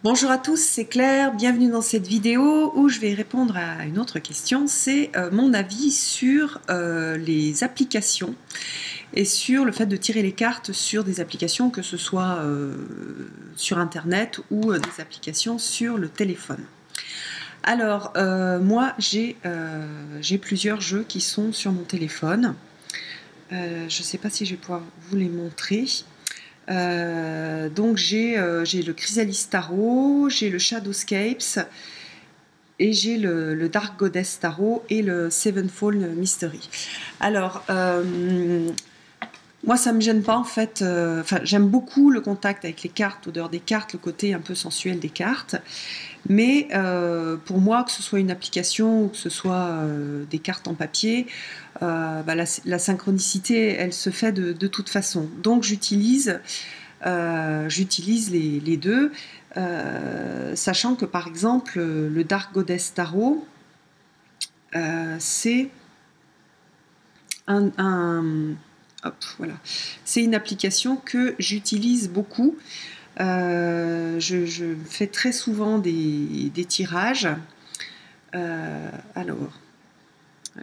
Bonjour à tous, c'est Claire, bienvenue dans cette vidéo où je vais répondre à une autre question, c'est mon avis sur les applications et sur le fait de tirer les cartes sur des applications, que ce soit sur internet ou des applications sur le téléphone. Alors moi j'ai plusieurs jeux qui sont sur mon téléphone, je ne sais pas si je vais pouvoir vous les montrer. Donc j'ai le Chrysalis Tarot, j'ai le Shadowscapes et j'ai le Dark Goddess Tarot et le Sevenfold Mystery. Alors moi ça me gêne pas en fait, j'aime beaucoup le contact avec les cartes, l'odeur des cartes, le côté un peu sensuel des cartes, mais pour moi, que ce soit une application ou que ce soit des cartes en papier, la synchronicité elle se fait de toute façon, donc j'utilise les deux, sachant que par exemple le Dark Goddess Tarot, c'est voilà. C'est une application que j'utilise beaucoup. Je fais très souvent des tirages. Alors,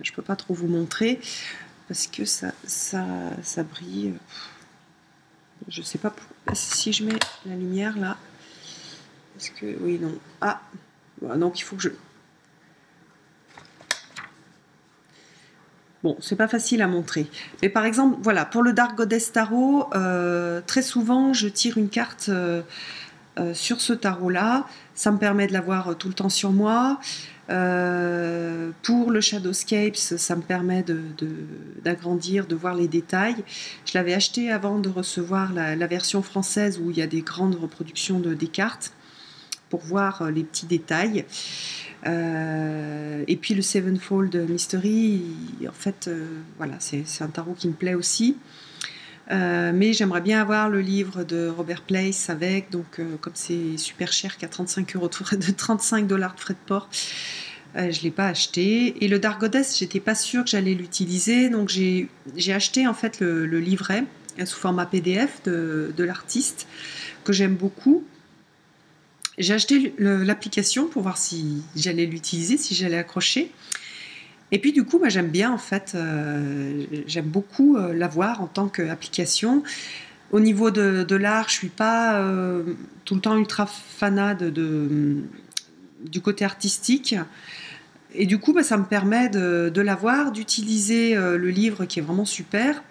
je ne peux pas trop vous montrer parce que ça brille. Je sais pas si je mets la lumière là. Est-ce que oui, non. Ah, donc il faut que je. Bon, c'est pas facile à montrer. Mais par exemple, voilà, pour le Dark Goddess Tarot, très souvent je tire une carte sur ce tarot-là. Ça me permet de l'avoir tout le temps sur moi. Pour le Shadowscapes, ça me permet d'agrandir, de voir les détails. Je l'avais acheté avant de recevoir la version française où il y a des grandes reproductions des cartes pour voir les petits détails. Et puis le Sevenfold Mystery, en fait, voilà, c'est un tarot qui me plaît aussi. Mais j'aimerais bien avoir le livre de Robert Place avec, donc comme c'est super cher, qu'à 35 € de 35 $ de frais de port, je ne l'ai pas acheté. Et le Dark Goddess, j'étais pas sûre que j'allais l'utiliser, donc j'ai acheté en fait le livret sous format PDF de l'artiste, que j'aime beaucoup. J'ai acheté l'application pour voir si j'allais l'utiliser, si j'allais accrocher. Et puis du coup, j'aime bien en fait, j'aime beaucoup l'avoir en tant qu'application. Au niveau de l'art, je suis pas tout le temps ultra fanat du côté artistique. Et du coup, ça me permet de l'avoir, d'utiliser le livre qui est vraiment super.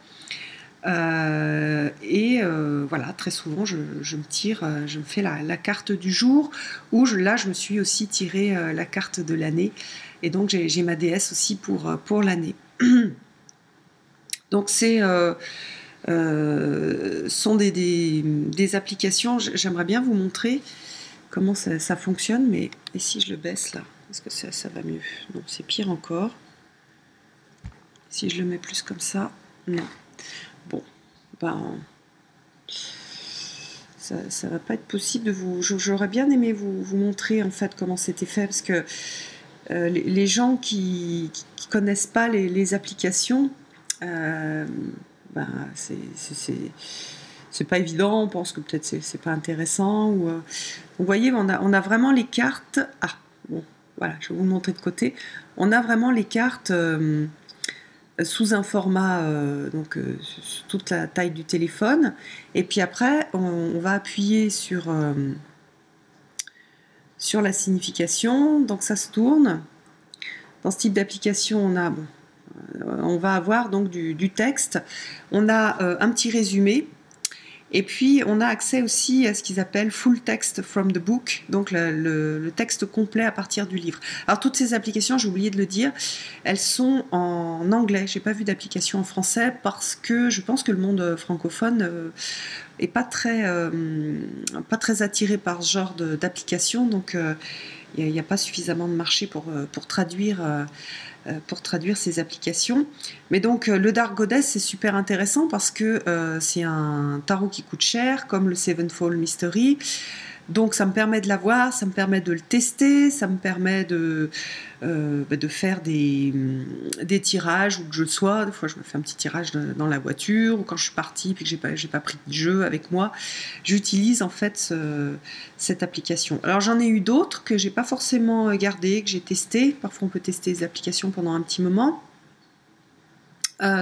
Voilà, très souvent je me tire, je me fais la carte du jour, ou là je me suis aussi tiré la carte de l'année, et donc j'ai ma déesse aussi pour l'année. Donc c'est sont des applications. J'aimerais bien vous montrer comment ça fonctionne, mais et si je le baisse là, est-ce que ça va mieux? Non, c'est pire encore. Si je le mets plus comme ça, non. Bon, ça va pas être possible de vous. J'aurais bien aimé vous montrer en fait comment c'était fait, parce que les gens qui connaissent pas les applications, c'est pas évident. On pense que peut-être c'est pas intéressant. Vous voyez, on a vraiment les cartes. Ah bon, voilà, je vais vous montrer de côté. On a vraiment les cartes. Sous un format, toute la taille du téléphone, et puis après on va appuyer sur la signification, donc ça se tourne. Dans ce type d'application, on va avoir donc du texte, on a un petit résumé, et puis on a accès aussi à ce qu'ils appellent full text from the book, donc le texte complet à partir du livre. Alors toutes ces applications, j'ai oublié de le dire, elles sont en anglais. J'ai pas vu d'application en français parce que je pense que le monde francophone est pas très attiré par ce genre d'application, donc il n'y a pas suffisamment de marché pour traduire ces applications. Mais donc le Dark Goddess, c'est super intéressant parce que c'est un tarot qui coûte cher, comme le Sevenfold Mystery. Donc ça me permet de l'avoir, ça me permet de le tester, ça me permet de faire des tirages où que je sois. Des fois je me fais un petit tirage dans la voiture, ou quand je suis partie et que j'ai pas pris de jeu avec moi, j'utilise en fait cette application. Alors j'en ai eu d'autres que j'ai pas forcément gardées, que j'ai testées. Parfois on peut tester les applications pendant un petit moment.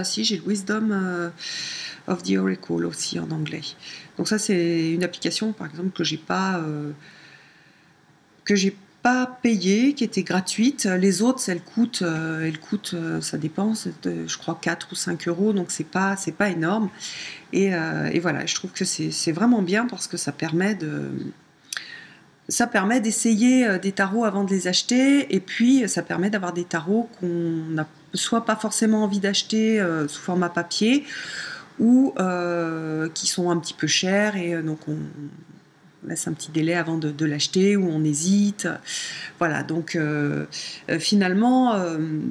Si, j'ai le Wisdom of the Oracle aussi en anglais. Donc ça c'est une application par exemple que j'ai pas payée, qui était gratuite. Les autres elles coûtent, ça dépend, je crois 4 ou 5 euros, donc c'est pas énorme. Et voilà, je trouve que c'est vraiment bien parce que ça permet d'essayer des tarots avant de les acheter, et puis ça permet d'avoir des tarots qu'on n'a soit pas forcément envie d'acheter sous format papier, ou qui sont un petit peu chers, et donc on laisse un petit délai avant de l'acheter, ou on hésite. Voilà, donc finalement,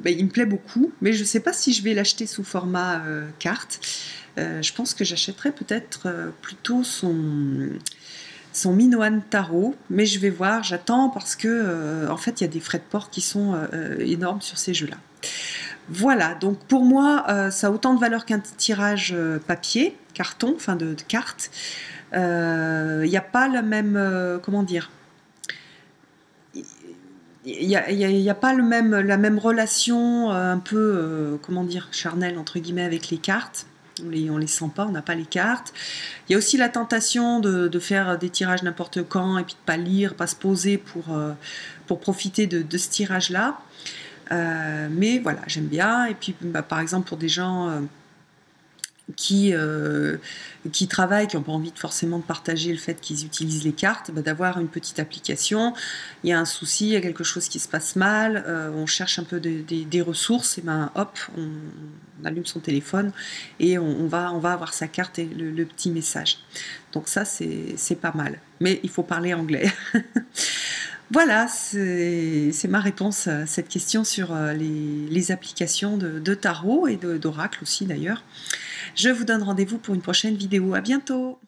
il me plaît beaucoup, mais je ne sais pas si je vais l'acheter sous format carte. Je pense que j'achèterai peut-être plutôt son Minoan Tarot, mais je vais voir, j'attends, parce que en fait il y a des frais de port qui sont énormes sur ces jeux-là. Voilà, donc pour moi ça a autant de valeur qu'un tirage papier, carton, enfin de cartes. Il n'y a pas la même, comment dire, il n'y a pas la même relation un peu, comment dire, charnelle entre guillemets avec les cartes. On les sent pas, on n'a pas les cartes. Il y a aussi la tentation de faire des tirages n'importe quand, et puis de pas lire, pas se poser pour profiter de ce tirage-là. Mais voilà, j'aime bien. Et puis par exemple pour des gens qui travaillent, qui n'ont pas envie forcément de partager le fait qu'ils utilisent les cartes, d'avoir une petite application. Il y a un souci, il y a quelque chose qui se passe mal, on cherche un peu des ressources, et hop, on allume son téléphone et on va avoir sa carte et le petit message. Donc ça, c'est pas mal. Mais il faut parler anglais. Voilà, c'est ma réponse à cette question sur les applications de tarot et d'oracle aussi d'ailleurs. Je vous donne rendez-vous pour une prochaine vidéo. À bientôt!